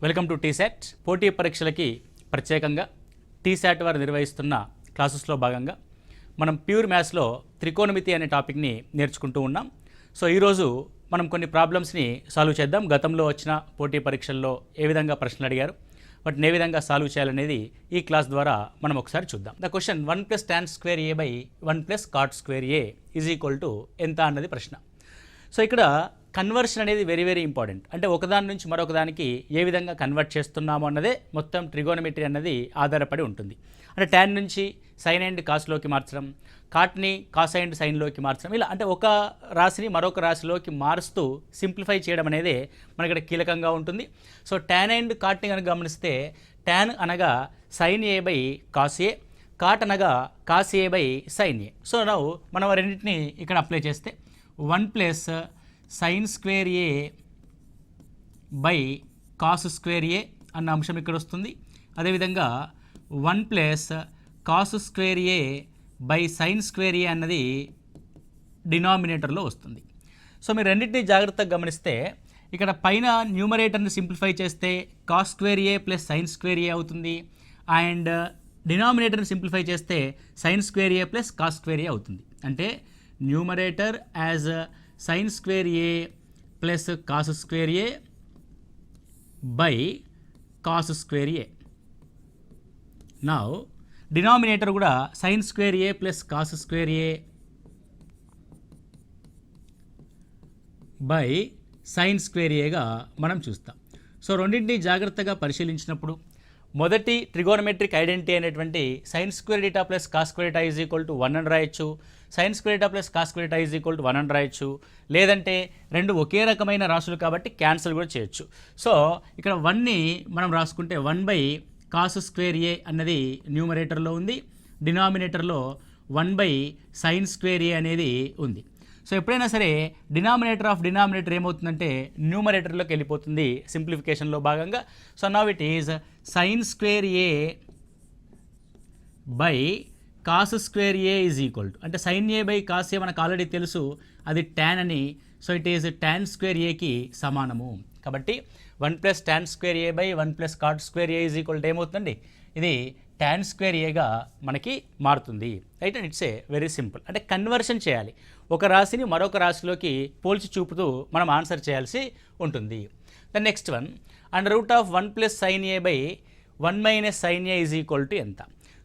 Welcome to T-SAT. పోటీ పరీక్షలకి ప్రత్యేకంగా టీశాట్ వారు నిర్వహిస్తున్న క్లాసెస్లో భాగంగా మనం ప్యూర్ మ్యాథ్స్లో త్రికోణమితి అనే టాపిక్ని నేర్చుకుంటూ ఉన్నాం. సో ఈరోజు మనం కొన్ని ప్రాబ్లమ్స్ని సాల్వ్ చేద్దాం. గతంలో వచ్చిన పోటీ పరీక్షల్లో ఏ విధంగా ప్రశ్నలు అడిగారు, వాటిని ఏ విధంగా సాల్వ్ చేయాలనేది ఈ క్లాస్ ద్వారా మనం ఒకసారి చూద్దాం. The question 1 + tan² a / 1 + cot² a = ఎంత అన్నది ప్రశ్న. సో ఇక్కడ కన్వర్షన్ అనేది వెరీ వెరీ ఇంపార్టెంట్. అంటే ఒకదాని నుంచి మరొక దానికి ఏ విధంగా కన్వర్ట్ చేస్తున్నాము అన్నదే మొత్తం ట్రిగోనమెట్రీ అన్నది ఆధారపడి ఉంటుంది. అంటే ట్యాన్ నుంచి సైన్ అండ్ కాస్లోకి మార్చడం, కాట్ని కాస్ అండ్ సైన్లోకి మార్చడం, ఇలా అంటే ఒక రాశిని మరొక రాశిలోకి మారుస్తూ సింప్లిఫై చేయడం అనేది మనకి ఇక్కడ కీలకంగా ఉంటుంది. సో ట్యాన్ అండ్ కాట్ని కనుక గమనిస్తే ట్యాన్ అనగా sine a / cos a, cot అనగా cos a / sine a. So మనం రెండింటిని ఇక్కడ అప్లై చేస్తే 1 + sin² a / cos² a అన్న అంశం ఇక్కడ వస్తుంది. అదేవిధంగా 1 + cos² a / sin² a అన్నది డినామినేటర్లో వస్తుంది. సో మీరు రెండింటినీ జాగ్రత్తగా గమనిస్తే ఇక్కడ పైన న్యూమరేటర్ని సింప్లిఫై చేస్తే cos² a + sin² a అవుతుంది. అండ్ డినామినేటర్ని సింప్లిఫై చేస్తే sin² a + cos² a అవుతుంది. అంటే numerator as sin² a + cos² a / cos² a. Now denominator కూడా sin² a + cos² a / sin² aగా మనం చూస్తాం. సో రెండింటినీ జాగ్రత్తగా పరిశీలించినప్పుడు మొదటి ట్రిగోనమెట్రిక్ ఐడెంటిటీ అయినటువంటి sin² θ + cos² θ = 1 అని రాయొచ్చు, sin² θ + cos² θ = 1 అని రాయొచ్చు. లేదంటే రెండు ఒకే రకమైన రాశులు కాబట్టి క్యాన్సిల్ కూడా చేయొచ్చు. సో ఇక్కడ 1ని మనం రాసుకుంటే 1 / cos² a అన్నది న్యూమరేటర్లో ఉంది, డినామినేటర్లో 1 / sin² a అనేది ఉంది. సో ఎప్పుడైనా సరే డినామినేటర్ ఆఫ్ డినామినేటర్ ఏమవుతుందంటే న్యూమరేటర్లోకి వెళ్ళిపోతుంది సింప్లిఫికేషన్లో భాగంగా. So now it is sin² a / cos² a అంటే sin a / cos a మనకు ఆల్రెడీ తెలుసు, అది tan అని. సో ఇట్ ఈజ్ tan² aకి సమానము. కాబట్టి 1 + tan² a / 1 + cot² a ఏమవుతుందండి, ఇది tan² aగా మనకి మారుతుంది. Right. And it's a very simple. అంటే కన్వర్షన్ చేయాలి, ఒక రాశిని మరొక రాశిలోకి పోల్చి చూపుతూ మనం ఆన్సర్ చేయాల్సి ఉంటుంది. The next one, √1 + sin a / 1 - sin a ఎంత.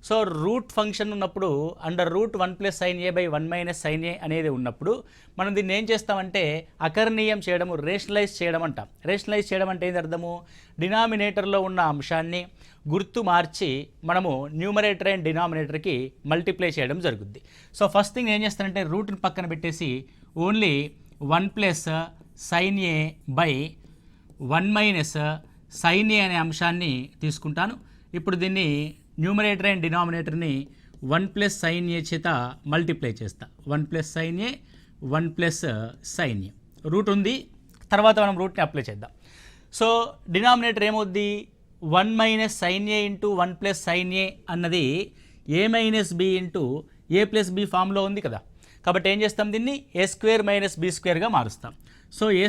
సో రూట్ ఫంక్షన్ ఉన్నప్పుడు √1 + sin a / 1 - sin a అనేది ఉన్నప్పుడు మనం దీన్ని ఏం చేస్తామంటే అకర్ణీయం చేయడము, రేషనలైజ్ చేయడం అంటాం. రేషనలైజ్ చేయడం అంటే ఏంటి అర్థము, డినామినేటర్లో ఉన్న అంశాన్ని గుర్తు మార్చి మనము న్యూమరేటర్ అండ్ డినామినేటర్కి మల్టిప్లై చేయడం జరుగుద్ది. సో ఫస్ట్ థింగ్ ఏం చేస్తానంటే రూట్ని పక్కన పెట్టేసి only 1 + sin a / 1 - sin a అనే అంశాన్ని తీసుకుంటాను. ఇప్పుడు దీన్ని న్యూమరేటర్ అండ్ డినామినేటర్ని 1 + sin a చేత మల్టిప్లై చేస్తా. 1 + sin a, 1 + sin a. Root ఉంది, తర్వాత మనం రూట్ని అప్లై చేద్దాం. సో డినామినేటర్ ఏమవుద్ది, 1 - sin a × 1 + sin a అన్నది a - b × a + b ఫామ్లో ఉంది కదా. కాబట్టి ఏం చేస్తాం, దీన్ని a² - b² మారుస్తాం. So a²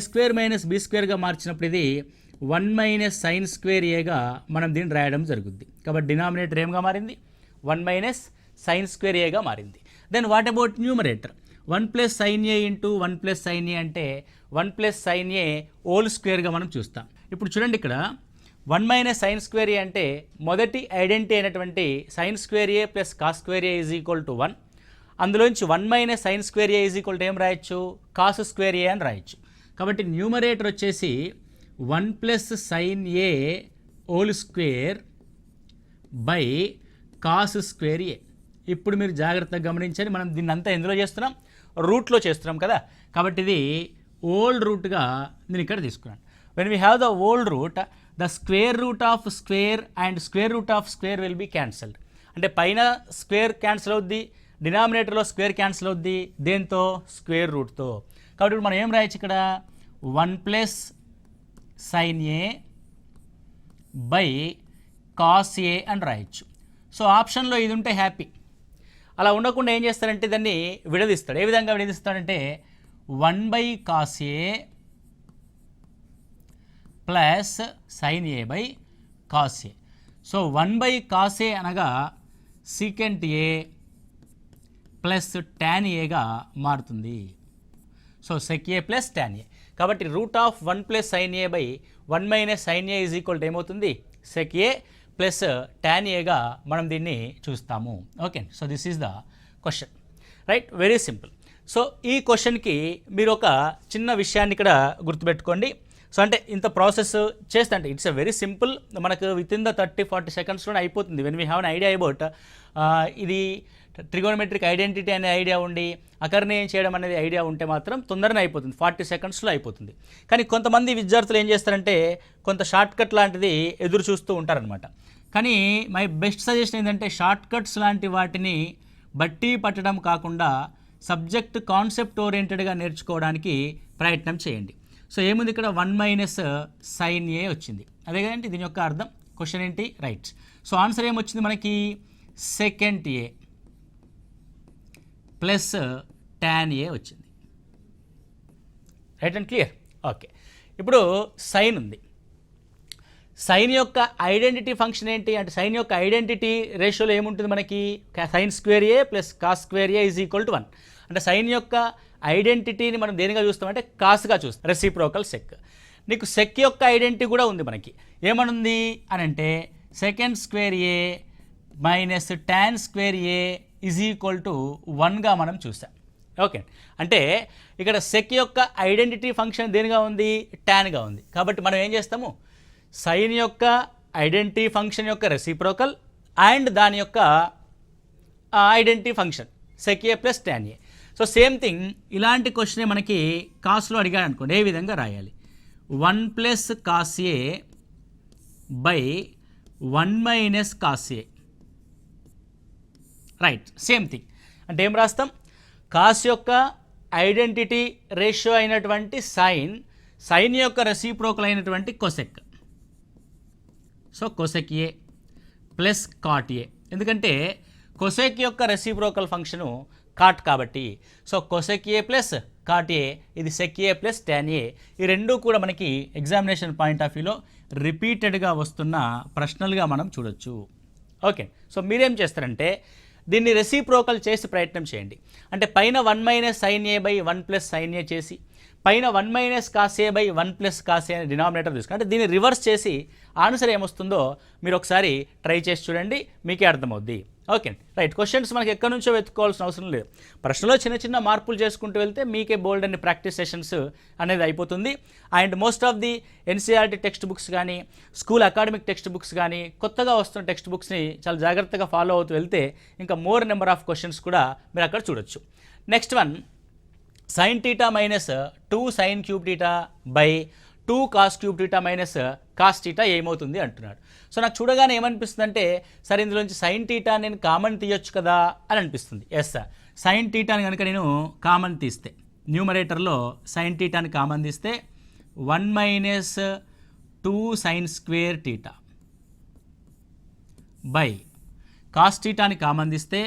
- b² మార్చినప్పుడు ఇది 1 - sin² aగా మనం దీన్ని రాయడం జరుగుద్ది. కాబట్టి డినామినేటర్ ఏమగా మారింది, 1 - sin² aగా మారింది. Then what about numerator, 1 + sin a × 1 + sin a అంటే 1 + sin a హోల్² మనం చూస్తాం. ఇప్పుడు చూడండి ఇక్కడ 1 - sin² a అంటే మొదటి ఐడెంటిటీ అయినటువంటి sin² a + cos² a = 1. అందులోంచి 1 - sin² a ఏం రాయొచ్చు, cos² a అని రాయొచ్చు. కాబట్టి న్యూమరేటర్ వచ్చేసి 1 + sin a హోల్² / cos² a. ఇప్పుడు మీరు జాగ్రత్తగా గమనించండి, మనం దీన్ని అంతా ఎందులో చేస్తున్నాం, రూట్లో చేస్తున్నాం కదా. కాబట్టి ఇది ఓల్డ్ రూట్గా నేను ఇక్కడ తీసుకున్నాను. When we have the old root, the square root of square and square root of square will be cancelled. అంటే పైన స్క్వేర్ క్యాన్సిల్ అవుద్ది, డినామినేటర్లో స్క్వేర్ క్యాన్సిల్ అవుద్ది, దేంతో, స్క్వేర్ రూట్తో. కాబట్టి ఇప్పుడు మనం ఏం రాయొచ్చు ఇక్కడ, 1 + sin a / cos a అని రాయొచ్చు. సో ఆప్షన్లో ఇది ఉంటే హ్యాపీ. అలా ఉండకుండా ఏం చేస్తారంటే దాన్ని విడదీస్తాడు. ఏ విధంగా విడదీస్తాడంటే 1 / cos a plus sine A by cos A. So 1/cos A అనగా సీకెంట్ ఏ ప్లస్ tan ఏగా మారుతుంది. So sec A plus tan A. కాబట్టి √1 plus sine A by 1 minus sine A is equal to ఏమవుతుంది, sec A plus tan ఏగా మనం దీన్ని చూస్తాము. Okay, so this is the question, right, very simple. So ఈ క్వశ్చన్కి మీరు ఒక చిన్న విషయాన్ని ఇక్కడ గుర్తుపెట్టుకోండి. సో అంటే ఇంత ప్రాసెస్ చేస్తే అంటే ఇట్స్ ఎ వెరీ సింపుల్, మనకు విత్ ఇన్ ద 30-40 సెకండ్స్లోనే అయిపోతుంది. When we have an idea about ఇది ట్రిగోనమెట్రిక్ ఐడెంటిటీ అనే ఐడియా ఉండి అకర్ణీయం చేయడం అనేది ఐడియా ఉంటే మాత్రం తొందరనే అయిపోతుంది, 40 సెకండ్స్లో అయిపోతుంది. కానీ కొంతమంది విద్యార్థులు ఏం చేస్తారంటే కొంత షార్ట్ కట్ లాంటిది ఎదురు చూస్తూ ఉంటారనమాట. కానీ మై బెస్ట్ సజెషన్ ఏంటంటే షార్ట్ కట్స్ లాంటి వాటిని బట్టి పట్టడం కాకుండా సబ్జెక్ట్ కాన్సెప్ట్ ఓరియంటెడ్గా నేర్చుకోవడానికి ప్రయత్నం చేయండి. సో ఏముంది ఇక్కడ 1 మైనస్ సైన్ ఏ వచ్చింది, అదే కదండి దీని యొక్క అర్థం. క్వశ్చన్ ఏంటి, రైట్. సో ఆన్సర్ ఏమొచ్చింది మనకి, సెకండ్ ఏ ప్లస్ tan ఏ వచ్చింది, రైట్ అండ్ క్లియర్. ఓకే, ఇప్పుడు సైన్ ఉంది. సైన్ యొక్క ఐడెంటిటీ ఫంక్షన్ ఏంటి అంటే సైన్ యొక్క ఐడెంటిటీ రేషియోలో ఏముంటుంది మనకి, sign square A plus cos square A is equal to 1. అంటే సైన్ యొక్క ఐడెంటిటీని మనం దేనిగా చూస్తామంటే కాస్గా చూస్తాం, రెసిప్రోకల్ సెక్. నీకు సెక్ యొక్క ఐడెంటిటీ కూడా ఉంది మనకి, ఏమనుంది అని అంటే second square A minus tan square A is equal to 1గా మనం చూసాం. ఓకే, అంటే ఇక్కడ సెక్ యొక్క ఐడెంటిటీ ఫంక్షన్ దేనిగా ఉంది, ట్యాన్గా ఉంది. కాబట్టి మనం ఏం చేస్తాము, సైన్ యొక్క ఐడెంటిటీ ఫంక్షన్ యొక్క రెసిప్రోకల్ అండ్ దాని యొక్క identity function sec a plus tan a. So same thing ఇలాంటి క్వశ్చనే మనకి కాస్లో అడిగాడు అనుకోండి, ఏ విధంగా రాయాలి, 1 plus cos A by 1 minus cos A, right. Same thing అంటే ఏం రాస్తాం, కాస్ యొక్క ఐడెంటిటీ రేషియో అయినటువంటి సైన్ యొక్క రెసిప్రోకల్ అయినటువంటి cosec. So cosec A plus cot A, ఎందుకంటే కొసెక్ యొక్క రెసిప్రోకల్ ఫంక్షను కాట్ కాబట్టి. So cosec A plus cot A, ఇది sec A plus tan A. ఈ రెండు కూడా మనకి ఎగ్జామినేషన్ పాయింట్ ఆఫ్ వ్యూలో రిపీటెడ్గా వస్తున్న ప్రశ్నలుగా మనం చూడొచ్చు. ఓకే, సో మీరేం చేస్తారంటే దీన్ని రెసిప్రోకల్ చేసి ప్రయత్నం చేయండి. అంటే పైన 1 minus sine A by 1 plus sine a చేసి పైన 1 minus cos A by 1 plus cos a అనే డినామినేటర్ తీసుకుని అంటే దీన్ని రివర్స్ చేసి ఆన్సర్ ఏమొస్తుందో మీరు ఒకసారి ట్రై చేసి చూడండి, మీకే అర్థమవుద్ది. Okay, right. క్వశ్చన్స్ మనకి ఎక్కడి నుంచో వెతుక్కోవాల్సిన అవసరం లేదు, ప్రశ్నలో చిన్న చిన్న మార్పులు చేసుకుంటూ వెళ్తే మీకే బోల్డ్ అన్ని ప్రాక్టీస్ సెషన్స్ అనేది అయిపోతుంది. And most of the NCERT text books కానీ స్కూల్ అకాడమిక్ టెక్స్ట్ బుక్స్ కానీ కొత్తగా వస్తున్న టెక్స్ట్ బుక్స్ని చాలా జాగ్రత్తగా ఫాలో అవుతూ వెళ్తే ఇంకా మోర్ నెంబర్ ఆఫ్ క్వశ్చన్స్ కూడా మీరు అక్కడ చూడొచ్చు. Next one, sine theta minus 2 sine cube theta by 2 cos cube theta minus cos theta ఏమవుతుంది అంటున్నాడు. సో నాకు చూడగానే ఏమనిపిస్తుంది అంటే సరే ఇందులోంచి సైన్ టీటా నేను కామన్ తీయొచ్చు కదా అని అనిపిస్తుంది. ఎస్ సార్, సైన్ టీటాని కనుక నేను కామన్ తీస్తే న్యూమరేటర్లో సైన్ టీటాని కామన్ తీస్తే 1 minus 2 sine square theta by cos టీటాని కామన్ తీస్తే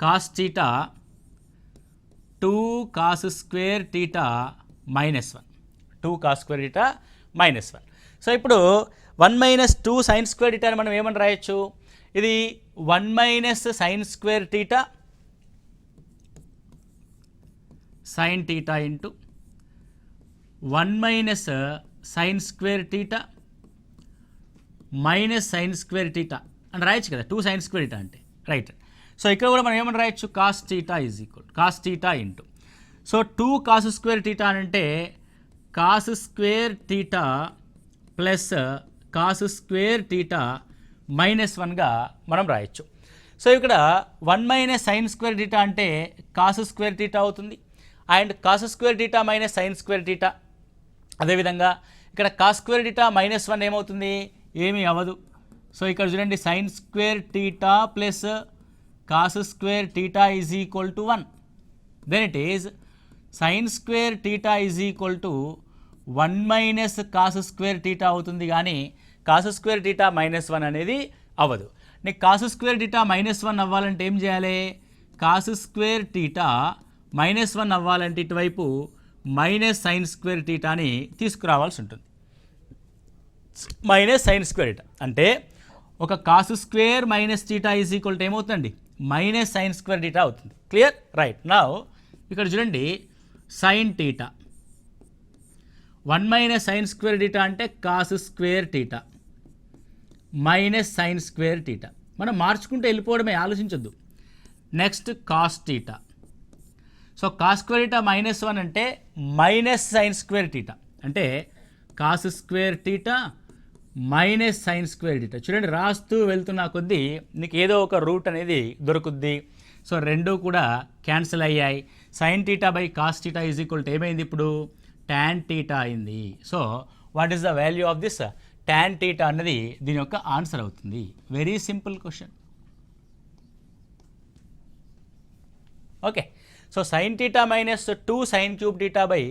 cos theta 2 cos square theta minus 1, 2 cos square theta minus 1. So ఇప్పుడు 1 మైనస్ 2 సైన్ స్క్వేర్ టీటా అని మనం ఏమని రాయొచ్చు, ఇది 1 minus sine square theta sine theta into 1 minus sine square theta minus sine square theta అని రాయొచ్చు కదా, 2 సైన్ స్క్వేర్ టీటా అంటే, రైట్. సో ఇక్కడ కూడా మనం ఏమని రాయొచ్చు, cos theta is equal cos theta into, so 2 cos square theta అంటే cos square theta plus cos square theta minus 1గా మనం రాయొచ్చు. సో ఇక్కడ 1 మైనస్ సైన్ స్క్వేర్ టీటా అంటే కాస్ స్క్వేర్ టీటా అవుతుంది and cos square theta minus sine square theta. అదేవిధంగా ఇక్కడ cos square theta minus 1 ఏమవుతుంది, ఏమీ అవ్వదు. సో ఇక్కడ చూడండి sine square theta plus cos square theta is equal to 1, then it is sine square theta is equal to 1 minus cos square theta అవుతుంది, కానీ cos square theta minus 1 అనేది అవ్వదు. నీకు కాస్ స్క్వేర్ టీటా మైనస్ 1 అవ్వాలంటే ఏం చేయాలి, cos square theta minus 1 అవ్వాలంటే ఇటువైపు మైనస్ సైన్ స్క్వేర్ టీటాని తీసుకురావాల్సి ఉంటుంది. మైనస్ సైన్ స్క్వేర్ టీటా అంటే ఒక cos square minus theta is equal to ఏమవుతుందండి, మైనస్ సైన్ స్క్వేర్ టీటా అవుతుంది. క్లియర్? రైట్. నౌ ఇక్కడ చూడండి, sine theta 1 minus sine square theta అంటే cos square theta minus sine square theta. మనం మార్చుకుంటే వెళ్ళిపోవడమే, ఆలోచించొద్దు. Next cos theta. So cos square theta -1 అంటే మైనస్ సైన్ స్క్వేర్ టీటా అంటే cos square theta minus sine square theta. చూడండి, రాస్తూ వెళ్తున్న కొద్దీ నీకు ఏదో ఒక రూట్ అనేది దొరుకుద్ది. సో రెండు కూడా క్యాన్సిల్ అయ్యాయి. Sine theta by cos theta is equal to ఏమైంది ఇప్పుడు, ట్యాన్ టీటా అయింది. So what is the value of this tan theta అన్నది దీని యొక్క ఆన్సర్ అవుతుంది. Very simple question. Okay, so sine theta minus 2 sine cube theta by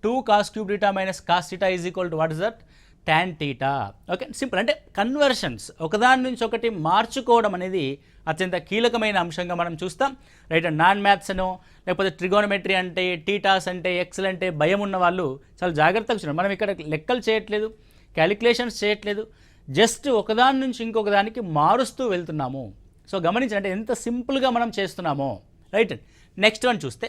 2 cos cube theta minus cos theta is equal to what is that, tan theta. Okay, simple. అంటే conversions ఒకదాని నుంచి ఒకటి మార్చుకోవడం అనేది అత్యంత కీలకమైన అంశంగా మనం చూస్తాం. రైట్. నాన్ మ్యాథ్స్ అనో లేకపోతే ట్రిగోనమెట్రీ అంటే, టీటాస్ అంటే, ఎక్స్లు అంటే భయం ఉన్న వాళ్ళు చాలా జాగ్రత్తగా చూడండి. మనం ఇక్కడ లెక్కలు చేయట్లేదు, క్యాలిక్యులేషన్స్ చేయట్లేదు, జస్ట్ ఒకదాని నుంచి ఇంకొక దానికి మారుస్తూ వెళ్తున్నాము. సో గమనించండి అంటే ఎంత సింపుల్గా మనం చేస్తున్నామో. రైట్. నెక్స్ట్ వన్ చూస్తే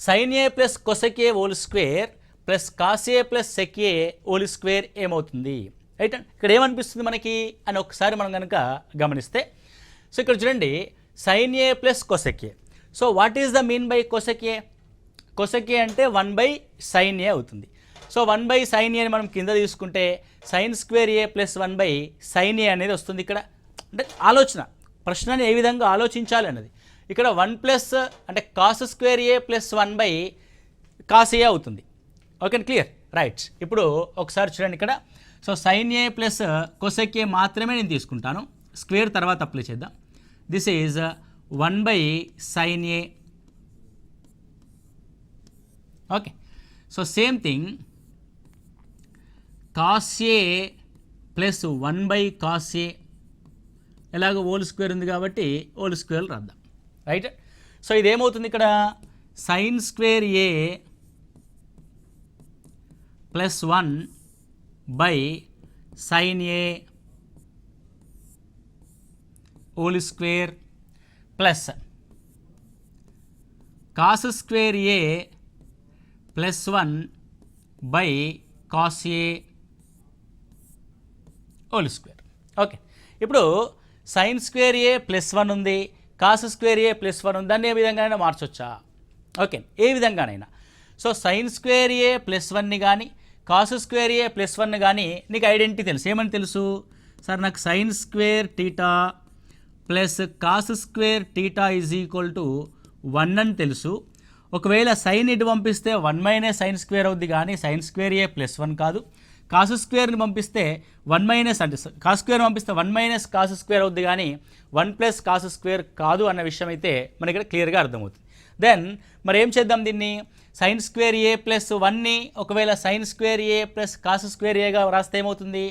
sine A plus cosec A whole square plus cos A plus sec A whole square ఏమవుతుంది. రైట్. ఇక్కడ ఏమనిపిస్తుంది మనకి అని ఒకసారి మనం కనుక గమనిస్తే, సో ఇక్కడ చూడండి, sine A plus cosec A. So what is the mean by cosec A? Cosec A అంటే 1/sin ఏ అవుతుంది. సో 1/sin ఏ అని మనం కింద తీసుకుంటే sign square A plus 1/sin ఏ అనేది వస్తుంది. ఇక్కడ అంటే ఆలోచన, ప్రశ్నని ఏ విధంగా ఆలోచించాలి అన్నది. ఇక్కడ 1 ప్లస్ అంటే cos square A plus 1/cos A అవుతుంది. Okay, clear? రైట్. ఇప్పుడు ఒకసారి చూడండి ఇక్కడ, so sine A plus cosec A మాత్రమే నేను తీసుకుంటాను, స్క్వేర్ తర్వాత అప్లై చేద్దాం. This is 1/sin A. Okay, so same thing cos A plus 1/cos A, ఎలాగో హోల్ స్క్వేర్ ఉంది కాబట్టి హోల్ స్క్వేర్ రాద్దాం. రైట్. సో ఇదేమవుతుంది ఇక్కడ, sine square A plus 1/sin A whole square plus cos square A plus 1/cos A whole square. Okay, ఇప్పుడు sign square A plus 1 ఉంది, cos square A plus 1 ఉంది, దాన్ని ఏ విధంగానైనా మార్చొచ్చా? ఓకే, ఏ విధంగానైనా. So sign square A plus 1ని కానీ cos square A plus 1ని కానీ నీకు ఐడెంటిటీ తెలుసు. ఏమని తెలుసు సార్? నాకు sign square theta plus cos square theta is equal to 1 అని తెలుసు. ఒకవేళ సైన్ ఇటు పంపిస్తే 1 మైనస్ సైన్ స్క్వేర్ అవుద్ది కానీ సైన్ స్క్వేర్ ఏ ప్లస్ 1 కాదు. కాస్ స్క్వేర్ని పంపిస్తే 1 మైనస్ అంటే కాస్ స్క్వేర్ పంపిస్తే 1 మైనస్ కాస్ స్క్వేర్ అవుద్ది కానీ 1 ప్లస్ కాస్ స్క్వేర్ కాదు అన్న విషయం అయితే మనకి ఇక్కడ క్లియర్గా అర్థమవుతుంది. దెన్ మరి ఏం చేద్దాం దీన్ని, సైన్ స్క్వేర్ ఏ ప్లస్ 1ని ఒకవేళ sign square A plus cos square ఏగా రాస్తే ఏమవుతుంది,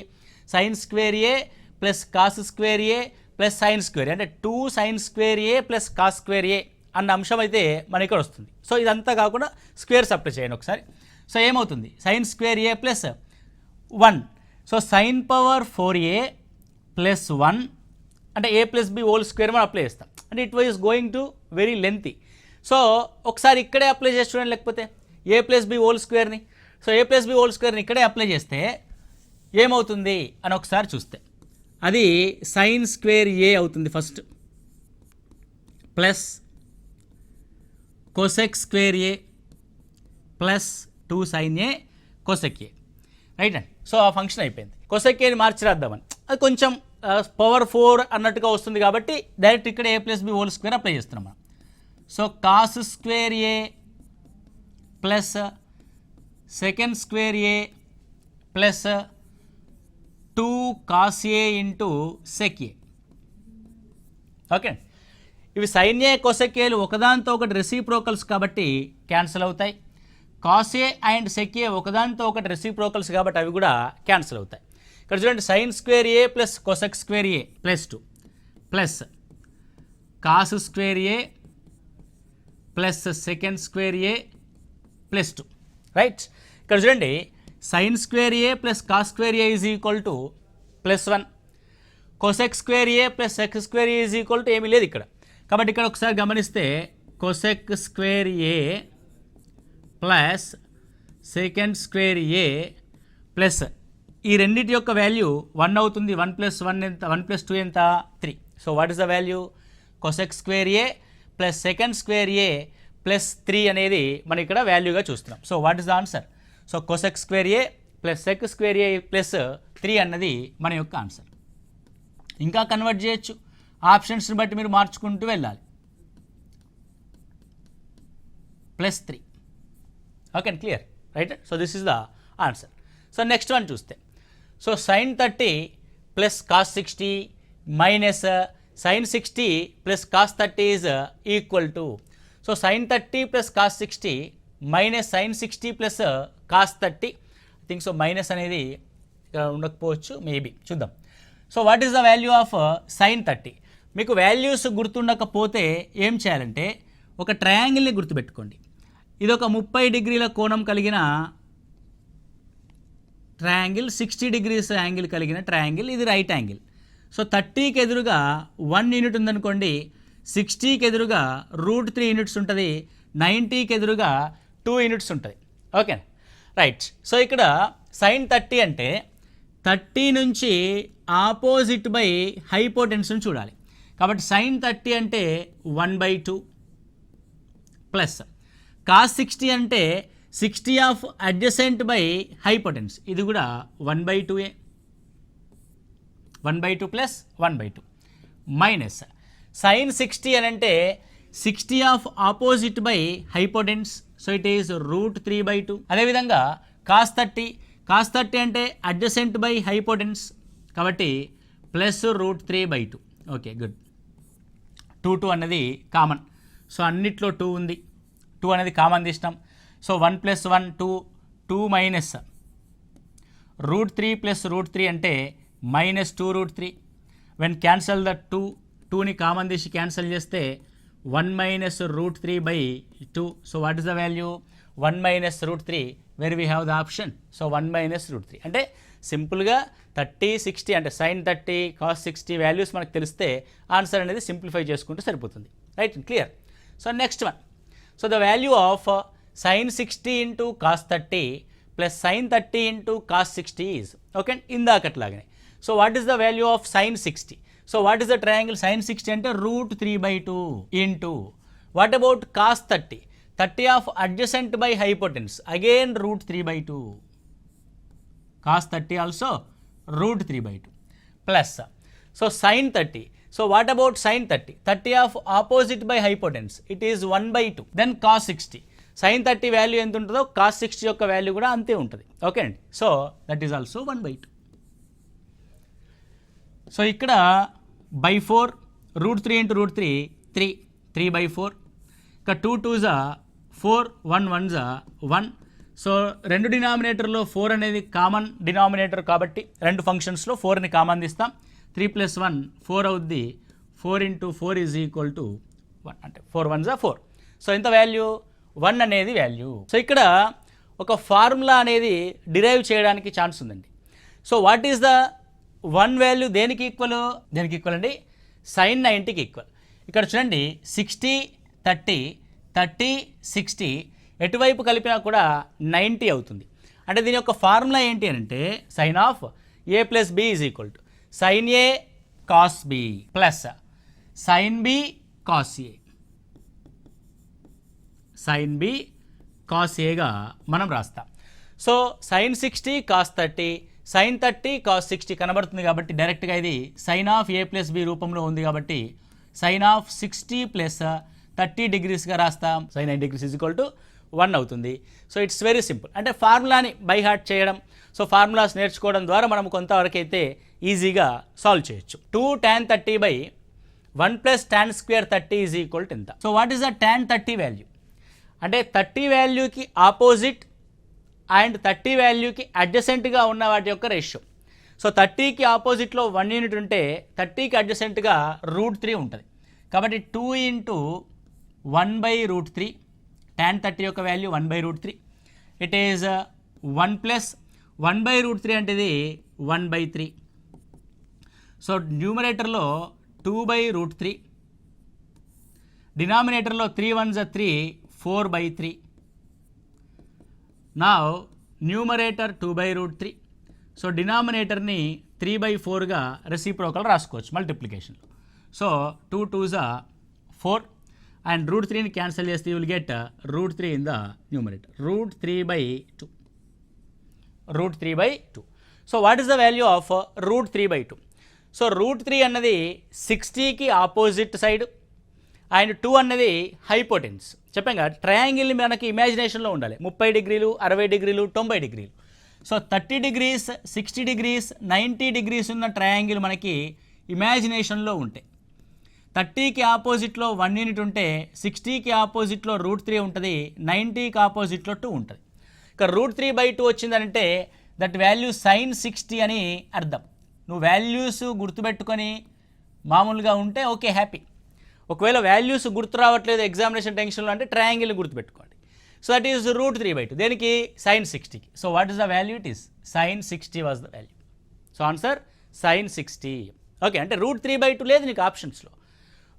sine square A plus cos square A plus sine square అంటే 2 sine square A plus cos square ఏ అన్న అంశం అయితే మనకి ఇక్కడ వస్తుంది. సో ఇదంతా కాకుండా స్క్వేర్స్ అప్లై చేయండి ఒకసారి. సో ఏమవుతుంది, sine square A plus 1, so sine power 4a plus 1 అంటే a plus B whole square మనం అప్లై చేస్తాం. అంటే it was going to very lengthy. So ఒకసారి ఇక్కడే అప్లై చేసి చూడండి, లేకపోతే a ప్లస్ బి హోల్ స్క్వేర్ని, so a plus B whole స్క్వేర్ని ఇక్కడే అప్లై చేస్తే ఏమవుతుంది అని ఒకసారి చూస్తే అది సైన్ స్క్వేర్ ఏ అవుతుంది first, plus cosec square A plus 2 sign A cosec A. Right అండి. సో ఆ ఫంక్షన్ అయిపోయింది. కొసెక్ ఏని మార్చి రాద్దామని, అది కొంచెం పవర్ 4 అన్నట్టుగా వస్తుంది కాబట్టి డైరెక్ట్ ఇక్కడ a plus B whole square apply చేస్తున్నాం మనం. So cos square A plus second square A plus 2 cos A into sec A. Okay, ఇవి సైన్ ఏ కొసెక్ ఏలు ఒకదానితో ఒకటి రెసిప్రోకల్స్ కాబట్టి క్యాన్సిల్ అవుతాయి. Cos A and sec A ఒకదానితో ఒకటి రెసిప్రోకల్స్ కాబట్టి అవి కూడా క్యాన్సిల్ అవుతాయి. ఇక్కడ చూడండి, sine square A plus cosec square A plus 2 plus cos square A plus second square A +2 right. ఇక్కడ చూడండి sin square a plus cos square a is equal to +1, cosec square a plus sec square a is equal to ఏమీ లేదు ఇక్కడ. కాబట్టి ఇక్కడ ఒకసారి గమనిస్తే cosec square a plus secant square a plus ఈ రెండింటి యొక్క వాల్యూ 1 అవుతుంది. 1 + 1 ఎంత, 1 + 2 ఎంత, 3. So what is the value? cosec square a plus secant square a plus 3 అనేది మనం ఇక్కడ వాల్యూగా చూస్తున్నాం. So what is the answer? So cosec square a plus sec square a plus 3 అన్నది మన యొక్క ఆన్సర్. ఇంకా కన్వర్ట్ చేయొచ్చు, ఆప్షన్స్ని బట్టి మీరు మార్చుకుంటూ వెళ్ళాలి. +3. Okay, clear right. So this is the answer. So next one చూస్తే, so sin 30 plus cos 60 minus sin 60 plus cos 30 is equal to, so sin 30 plus cos 60 minus sin 60 plus cos 30. I think so minus అనేది ఇక్కడ ఉండకపోవచ్చు, maybe చూద్దాం. So what is the value of sin 30? మీకు values గుర్తుండకపోతే ఏం చేయాలంటే ఒక ట్రయాంగిల్ని గుర్తుపెట్టుకోండి. ఇది ఒక 30 డిగ్రీల కోణం కలిగిన ట్రయాంగిల్, 60 డిగ్రీస్ యాంగిల్ కలిగిన ట్రయాంగిల్, ఇది రైట్ యాంగిల్. సో 30కి ఎదురుగా 1 యూనిట్ ఉందనుకోండి, 60కి ఎదురుగా √3 యూనిట్స్ ఉంటుంది, 90కి ఎదురుగా 2 యూనిట్స్ ఉంటుంది. Okay right. సో ఇక్కడ sin 30 అంటే 30 నుంచి ఆపోజిట్ బై హైపోటెన్స్ని చూడాలి. కాబట్టి sin 30 అంటే 1/2 ప్లస్ cos 60 అంటే 60 ఆఫ్ అడ్జసెంట్ బై హైపోటెన్స్, ఇది కూడా 1/2 1/2 ప్లస్ 1/2 మైనస్ sin 60 అని అంటే 60 of opposite by hypotenuse, so it is √3/2. అదేవిధంగా cos 30 అంటే అడ్జసెంట్ బై హైపోటెన్స్, కాబట్టి ప్లస్ √3/2. Okay good. 2 అన్నది కామన్, సో అన్నిట్లో 2 ఉంది, 2 అనేది కామన్ తీసినాం. సో 1 + 1 2 మైనస్ √3 ప్లస్ √3 అంటే మైనస్ 2√3. వెన్ క్యాన్సల్ ద 2ని కామన్ తీసి క్యాన్సల్ చేస్తే 1 minus √3/2. So what is the value? 1 minus √3, where we have the option. So 1 minus √3 అంటే సింపుల్గా 30 60 అంటే sin 30 cos 60 వాల్యూస్ మనకు తెలిస్తే ఆన్సర్ అనేది సింప్లిఫై చేసుకుంటే సరిపోతుంది. Right, clear. So next one, so the value of sin 60 into cos 30 plus sin 30 into cos 60 is, okay ఇందాకట్లాగానే. So what is the value of sin 60? So what is the triangle? sin 60 అంటే √3/2 into what about cos 30? 30 of adjacent by hypotenuse, again √3/2. cos 30 also √3/2 plus, so sin 30. So what about sin 30? 30 of opposite by hypotenuse, it is 1/2. Then cos 60. sin 30 value ఎంత ఉంటుందో cos 60 యొక్క value కూడా అంతే ఉంటుంది. Okay అండి. So that is also 1/2. So ఇక్కడ /4 √3 into √3 3, 3/4. ఇక 2 2s 4, 1 1s 1. So రెండు డినామినేటర్లో 4 అనేది కామన్ డినామినేటర్ కాబట్టి రెండు ఫంక్షన్స్లో 4ని కామన్ తీస్తాం. 3 + 1 4 అవుద్ది. 4 × 4 ఈజ్ ఈక్వల్ టు 1, అంటే 4 1s 4. సో ఎంత వాల్యూ? 1 అనేది వాల్యూ. సో ఇక్కడ ఒక ఫార్ములా అనేది డిరైవ్ చేయడానికి ఛాన్స్ ఉందండి. So what is the 1 value దేనికి ఈక్వల్? దేనికి ఈక్వల్ అండి? sin 90కి ఈక్వల్. ఇక్కడ చూడండి 60 30 30 60 ఎటువైపు కలిపినా కూడా 90 అవుతుంది. అంటే దీని యొక్క ఫార్ములా ఏంటి అని అంటే sin of a + b is equal to sin a cos b plus sin b cos a. sin b cos aగా మనం రాస్తాం. So sin 60 cos 30 sin 30 cos 60 కనబడుతుంది కాబట్టి డైరెక్ట్గా ఇది sin ఆఫ్ a + b రూపంలో ఉంది కాబట్టి sin ఆఫ్ 60 + 30 డిగ్రీస్గా రాస్తాం. sin 90 degrees is equal to 1 అవుతుంది. So it's very simple. అంటే ఫార్ములాని బై హార్ట్ చేయడం, సో ఫార్ములాస్ నేర్చుకోవడం ద్వారా మనం కొంతవరకు అయితే ఈజీగా సాల్వ్ చేయొచ్చు. 2 tan 30/1 + tan square 30 is equal to ఎంత? So what is the tan 30 value? అంటే 30 వాల్యూకి ఆపోజిట్ అండ్ 30 వాల్యూకి అడ్జసెంట్గా ఉన్న వాటి యొక్క రేషియో. సో 30కి ఆపోజిట్లో 1 యూనిట్ ఉంటే 30కి అడ్జసెంట్గా √3 ఉంటుంది. కాబట్టి 2 × 1/√3 tan 30 యొక్క వాల్యూ 1/√3. ఇట్ ఈజ్ 1 ప్లస్ 1/√3 అంటే ఇది 1/3. సో న్యూమరేటర్లో 2/√3, డినామినేటర్లో 3 1s 3, 4/3. నా న్యూమరేటర్ 2/√3. సో డినామినేటర్ని 3/4గా రెసిప్రోకల్ రాసుకోవచ్చు మల్టిప్లికేషన్లో. సో 2 2s 4 అండ్ √3ని క్యాన్సిల్ చేస్తే you will get √3 in the numerator. √3/2. √3/2. So what is the value of √3/2? So √3 అన్నది 60కి ఆపోజిట్ సైడ్ అండ్ 2 అన్నది హైపోటెన్స్. చెప్పాం కదా, ట్రయాంగిల్ని మనకి ఇమాజినేషన్లో ఉండాలి. 30 డిగ్రీలు, 60 డిగ్రీలు, 90 డిగ్రీలు. సో 30 degrees, 60 degrees, 90 degrees ఉన్న ట్రయాంగిల్ మనకి ఇమాజినేషన్లో ఉంటాయి. 30కి ఆపోజిట్లో 1 యూనిట్ ఉంటే 60కి ఆపోజిట్లో √3 ఉంటుంది, 90కి ఆపోజిట్లో 2 ఉంటుంది. ఇక √3/2 వచ్చిందంటే దట్ వాల్యూ sin 60 అని అర్థం. నువ్వు వాల్యూస్ గుర్తుపెట్టుకొని మామూలుగా ఉంటే ఓకే, హ్యాపీ. ఒకవేళ వాల్యూస్ గుర్తు రావట్లేదు ఎగ్జామినేషన్ టెన్షన్లో అంటే ట్రయాంగిల్ గుర్తుపెట్టుకోండి. So that is √3/2. దేనికి? sin 60కి. So what is the value? It is sin 60 was the value. So answer sin 60. Okay, అంటే √3/2 లేదు నీకు ఆప్షన్స్లో.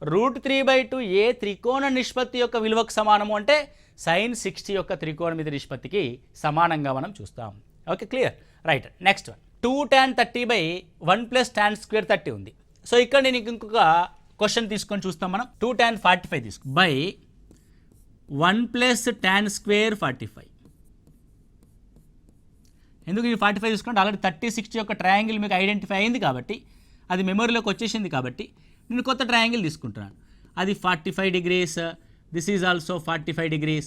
√3/2 ఏ త్రికోణ నిష్పత్తి యొక్క విలువకు సమానము అంటే sin 60 యొక్క త్రికోణమితి నిష్పత్తికి సమానంగా మనం చూస్తాం. Okay, clear, right. Next one 2 tan 30/1 + tan square 30 ఉంది. సో ఇక్కడ నేను ఇంకొక క్వశ్చన్ తీసుకొని చూస్తాం మనం. 2 tan 45 తీసుకు బై 1 + tan square 45. ఎందుకు ఈ 45 తీసుకుంటే ఆల్రెడీ 30 60 యొక్క ట్రయాంగిల్ మీకు ఐడెంటిఫై అయింది కాబట్టి, అది మెమరీలోకి వచ్చేసింది కాబట్టి నేను కొత్త ట్రయాంగిల్ తీసుకుంటున్నాను. అది 45 degrees, this is also 45 degrees.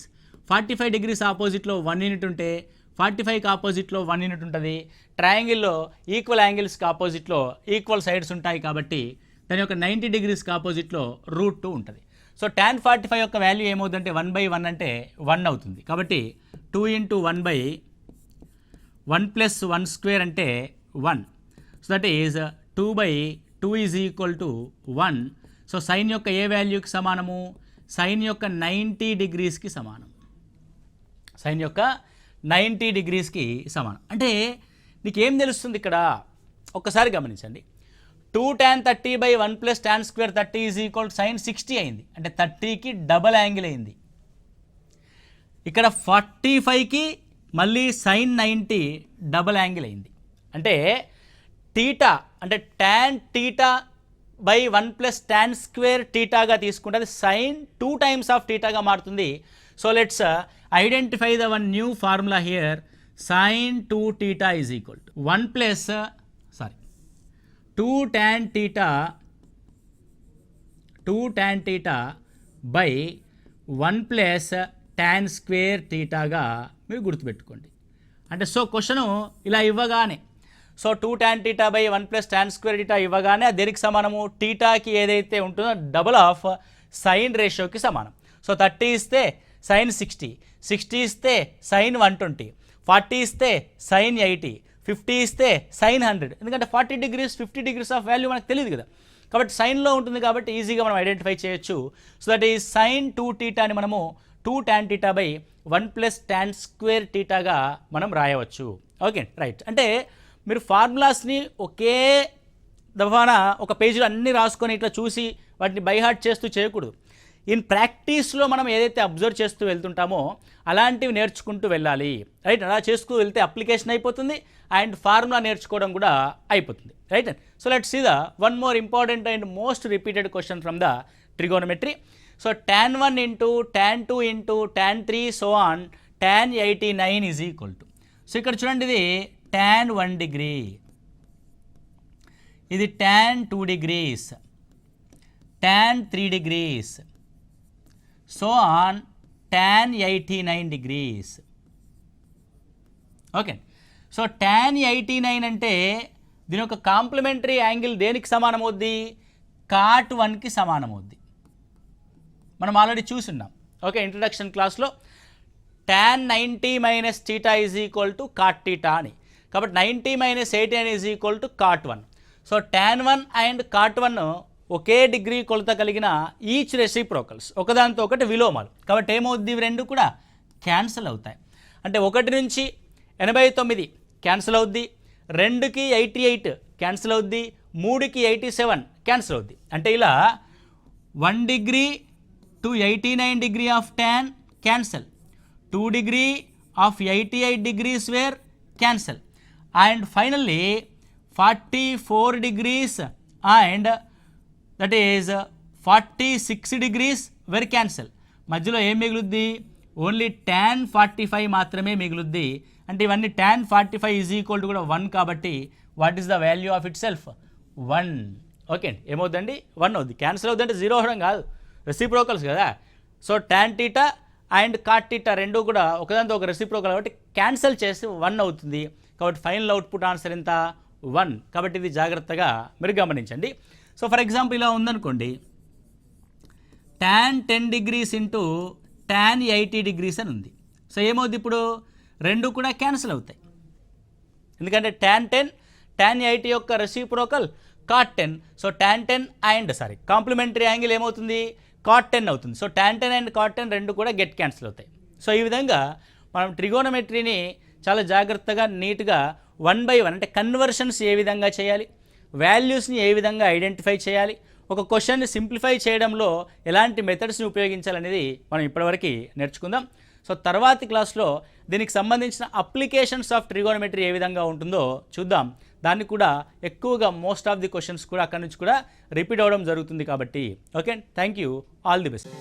45 degrees ఆపోజిట్లో 1 యూనిట్ ఉంటే 45కి ఆపోజిట్లో 1 యూనిట్ ఉంటుంది. ట్రయాంగిల్లో ఈక్వల్ యాంగిల్స్కి ఆపోజిట్లో ఈక్వల్ సైడ్స్ ఉంటాయి కాబట్టి దాని యొక్క 90 degreesకి ఆపోజిట్లో √2 ఉంటుంది. సో tan 45 యొక్క వాల్యూ ఏమవుతుందంటే 1/1 అంటే 1 అవుతుంది. కాబట్టి 2 × 1/1 + 1² అంటే 1. So that is 2/2 is equal to 1. So sine యొక్క ఏ వాల్యూకి సమానము? సైన్ యొక్క 90 degreesకి సమానం. సైన్ యొక్క 90 degreesకి సమానం. అంటే నీకేం తెలుస్తుంది ఇక్కడ? ఒక్కసారి గమనించండి. 2 tan 30/1 + tan square 30 is equal to sin 60 అయింది. అంటే 30కి డబల్ యాంగిల్ అయింది. ఇక్కడ 45కి మళ్ళీ sin 90 డబల్ యాంగిల్ అయింది. అంటే టీటా అంటే tan θ/1 + tan square θగా తీసుకుంటే అది sin 2 times of θగా మారుతుంది. So let's identify the one new formula here. sin 2θ is equal to 2 tan θ/1 + tan square θగా మీరు గుర్తుపెట్టుకోండి. అంటే సో క్వశ్చను ఇలా ఇవ్వగానే, సో 2 tan θ/1 + tan square θ ఇవ్వగానే అది దేనికి సమానము? టీటాకి ఏదైతే ఉంటుందో డబుల్ ఆఫ్ సైన్ రేషియోకి సమానం. సో 30 ఇస్తే sin 60, 60 ఇస్తే sin 120, 40 ఇస్తే sin 80, 50 ఇస్తే sin 100. ఎందుకంటే 40 degrees 50 degrees ఆఫ్ వాల్యూ మనకు తెలియదు కదా, కాబట్టి సైన్లో ఉంటుంది కాబట్టి ఈజీగా మనం ఐడెంటిఫై చేయొచ్చు. సో దట్ ఈ sin 2θ అని మనము 2 tan θ/1 + tan square θగా మనం రాయవచ్చు. Okay, right. అంటే మీరు ఫార్ములాస్ని ఒకే దఫాన ఒక పేజీలో అన్నీ రాసుకొని ఇట్లా చూసి వాటిని బైహార్ట్ చేస్తూ చేయకూడదు. ఇన్ ప్రాక్టీస్లో మనం ఏదైతే అబ్జర్వ్ చేస్తూ వెళ్తుంటామో అలాంటివి నేర్చుకుంటూ వెళ్ళాలి. రైట్, అలా చేసుకుంటూ వెళ్తే అప్లికేషన్ అయిపోతుంది అండ్ ఫార్ములా నేర్చుకోవడం కూడా అయిపోతుంది. Right, so let's see the one more important and most repeated question from the trigonometry. So tan 1 × tan 2 × tan 3 so on tan 89 is equal to. So ఇక్కడ చూడండి, ఇది tan 1 degree, ఇది tan 2 degrees, tan 3 degrees, so on tan 89 degrees. Okay, so tan 89 అంటే దీని యొక్క complementary angle దేనికి సమానమవుద్ది? cot 1కి సమానమవుద్ది. మనం ఆల్రెడీ చూసున్నాం. ఓకే, ఇంట్రడక్షన్ క్లాస్లో tan 90 - θ is equal to cot θ అని. కాబట్టి 90 - 89 is equal to cot 1. So tan 1 and cot 1 ఒకే డిగ్రీ కొలత కలిగిన ఈచ్ రెసిప్రోకల్స్, ఒకదానితో ఒకటి విలోమాలు. కాబట్టి ఏమవుద్ది, ఇవి రెండు కూడా క్యాన్సిల్ అవుతాయి. అంటే 1 నుంచి 89 క్యాన్సిల్ అవుద్ది, 2కి 88 క్యాన్సిల్ అవుద్ది, 3కి 87 క్యాన్సిల్ అవుద్ది. అంటే ఇలా 1 degree to 89 degree of tan cancel, 2 degree of 88 degrees were cancel, and finally 44 degrees and that is 46 degrees were cancel. మధ్యలో ఏం మిగులుద్ది, ఓన్లీ tan 45 మాత్రమే మిగులుద్ది. అంటే ఇవన్నీ tan 45 ఈజ్ ఈక్వల్ టు కూడా 1 కాబట్టి what is the value of it self, 1. Okay అండి, ఏమవుతుందండి, 1 అవుద్ది. క్యాన్సిల్ అవుతుందంటే 0 అవ్వడం కాదు, రెసిప్రోకల్స్ కదా. సో tan θ అండ్ cot θ రెండు కూడా ఒకదానితో ఒక రెసిప్రోకల్ కాబట్టి క్యాన్సిల్ చేసి 1 అవుతుంది. కాబట్టి ఫైనల్ అవుట్పుట్ ఆన్సర్ ఎంత, 1. కాబట్టి ఇది జాగ్రత్తగా మీరు గమనించండి. సో ఫర్ ఎగ్జాంపుల్ ఇలా ఉందనుకోండి, tan 10 degrees into tan 80 degrees అని ఉంది. సో ఏమవుద్ది, ఇప్పుడు రెండు కూడా క్యాన్సిల్ అవుతాయి, ఎందుకంటే tan 10 tan 80 యొక్క reciprocal cot 10. So tan 10 and complementary angle ఏమవుతుంది, cot 10 అవుతుంది. సో tan 10 అండ్ cot 10 రెండు కూడా గెట్ క్యాన్సిల్ అవుతాయి. సో ఈ విధంగా మనం ట్రిగోనమెట్రీని చాలా జాగ్రత్తగా నీట్గా 1 by 1 అంటే కన్వర్షన్స్ ఏ విధంగా చేయాలి, వాల్యూస్ని ఏ విధంగా ఐడెంటిఫై చేయాలి, ఒక క్వశ్చన్ని సింప్లిఫై చేయడంలో ఎలాంటి మెథడ్స్ని ఉపయోగించాలనేది మనం ఇప్పటివరకు నేర్చుకుందాం. సో తర్వాతి క్లాస్లో దీనికి సంబంధించిన అప్లికేషన్స్ ఆఫ్ ట్రిగోనమెట్రీ ఏ విధంగా ఉంటుందో చూద్దాం. దాన్ని కూడా ఎక్కువగా మోస్ట్ ఆఫ్ ది క్వశ్చన్స్ కూడా అక్కడి నుంచి కూడా రిపీట్ అవ్వడం జరుగుతుంది కాబట్టి. Okay, thank you, all the best.